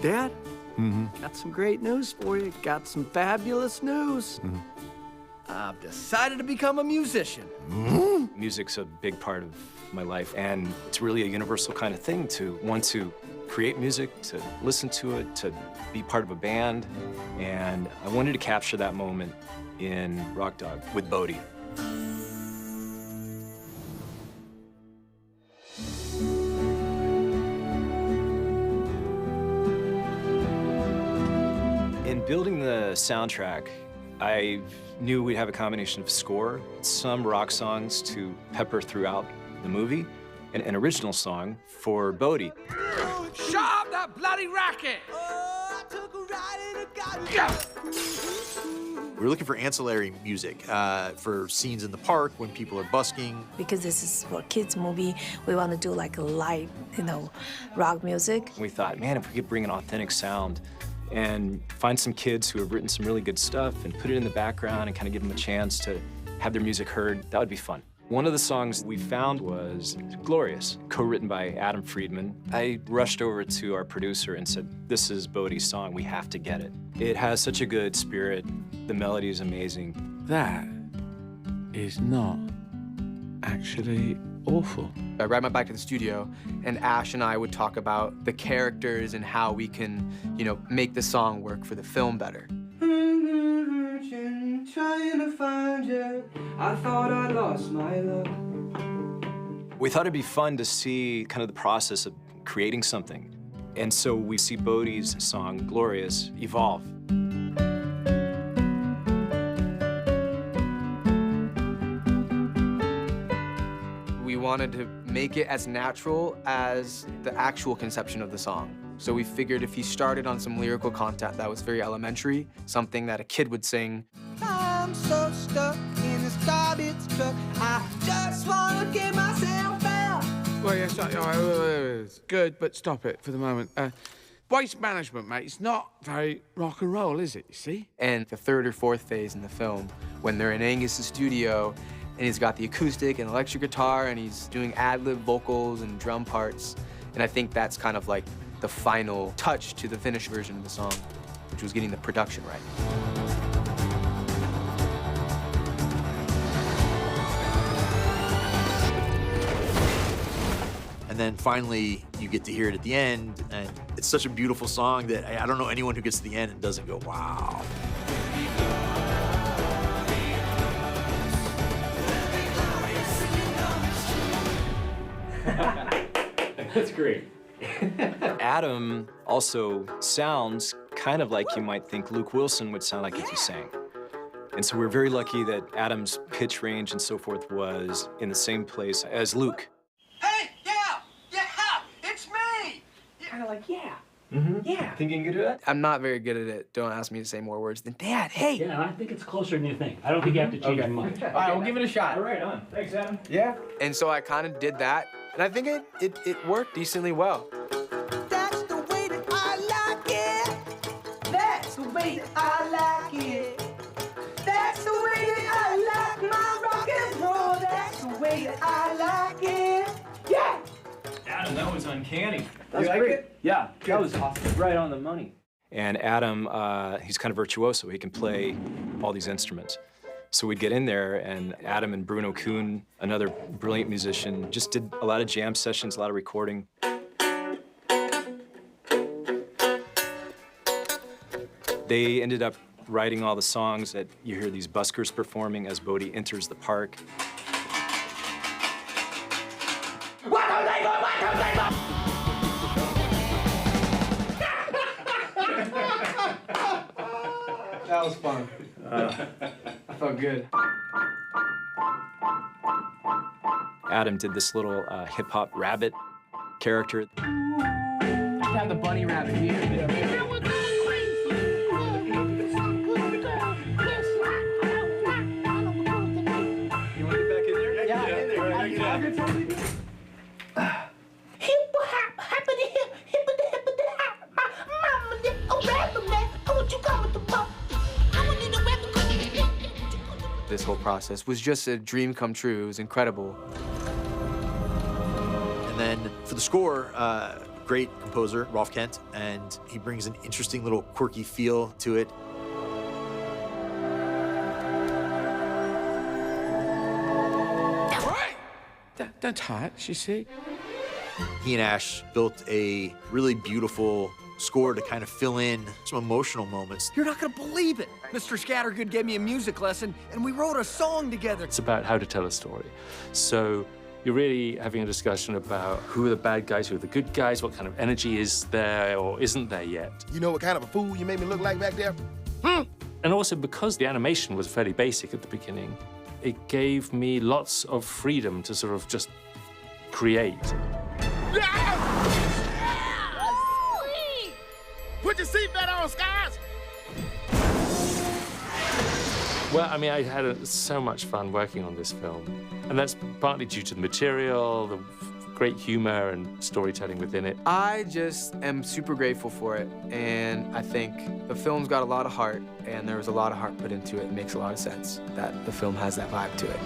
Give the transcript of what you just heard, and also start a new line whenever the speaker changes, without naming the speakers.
Dad, got some great news for you. Got some fabulous news. I've decided to become a musician.
Music's a big part of my life, and it's really a universal kind of thing to want to create music, to listen to it, to be part of a band. And I wanted to capture that moment in Rock Dog with Bodie. In building the soundtrack, I knew we'd have a combination of score, some rock songs to pepper throughout the movie, and an original song for Bodie.
Shut up that bloody racket!
We were looking for ancillary music for scenes in the park when people are busking.
Because this is for kids movie, we want to do like a light, rock music.
We thought, man, if we could bring an authentic sound and find some kids who have written some really good stuff and put it in the background and kind of give them a chance to have their music heard, that would be fun. One of the songs we found was Glorious, co-written by Adam Friedman. I rushed over to our producer and said, this is Bodie's song, we have to get it. It has such a good spirit, the melody is amazing.
That is not actually awful.
I ride my bike to the studio, and Ash and I would talk about the characters and how we can, make the song work for the film better.
Trying to find you, I thought I lost my love.
We thought it'd be fun to see kind of the process of creating something. And so we see Bodie's song, Glorious, evolve.
We wanted to make it as natural as the actual conception of the song. So we figured if he started on some lyrical content that was very elementary, something that a kid would sing.
I'm so stuck in this garbage truck. I just want to get myself out.
Well, yes, it's good, but stop it for the moment. Waste management, mate, it's not very rock and roll, is it, you see?
And the third or fourth phase in the film, when they're in Angus's studio, and he's got the acoustic and electric guitar, and he's doing ad-lib vocals and drum parts. And I think that's kind of like the final touch to the finished version of the song, which was getting the production right.
And then finally, you get to hear it at the end, and it's such a beautiful song that I don't know anyone who gets to the end and doesn't go, wow.
That's great. Adam also sounds kind of like you might think Luke Wilson would sound like if he sang. And so we're very lucky that Adam's pitch range and so forth was in the same place as Luke.
Hey, yeah, it's me.
Kind of like, yeah.
Yeah. Think you can do that?
I'm not very good at it. Don't ask me to say more words than Dad, hey!
Yeah, I think it's closer than you think. I don't think you have to change much.
All right, we'll give it a shot.
All right, on. Thanks, Adam.
Yeah. And so I kind of did that, and I think it worked decently well.
That's the way that I like it. That's the way that I like it. That's the way that I like my rock and roll. That's the way that I like it. Yeah.
Adam, that was uncanny.
That's great.
Yeah, that was right on the money. And Adam, he's kind of virtuoso. He can play all these instruments. So we'd get in there, and Adam and Bruno Kuhn, another brilliant musician, just did a lot of jam sessions, a lot of recording. They ended up writing all the songs that you hear these buskers performing as Bodie enters the park.
That was fun. I felt good.
Adam did this little hip-hop rabbit character.
Have the bunny rabbit here. This whole process was just a dream come true. It was incredible.
And then for the score, great composer, Rolf Kent, and he brings an interesting little quirky feel to it.
Don't touch, you see?
He and Ash built a really beautiful score to kind of fill in some emotional moments.
You're not gonna believe it. Mr. Scattergood gave me a music lesson, and we wrote a song together.
It's about how to tell a story. So you're really having a discussion about who are the bad guys, who are the good guys, what kind of energy is there or isn't there yet.
You know what kind of a fool you made me look like back there?
And also because the animation was fairly basic at the beginning, it gave me lots of freedom to sort of just create.
Put your seatbelt on, Skies!
Well, I mean, I had so much fun working on this film. And that's partly due to the material, the great humor and storytelling within it.
I just am super grateful for it, and I think the film's got a lot of heart, and there was a lot of heart put into it. It makes a lot of sense that the film has that vibe to it.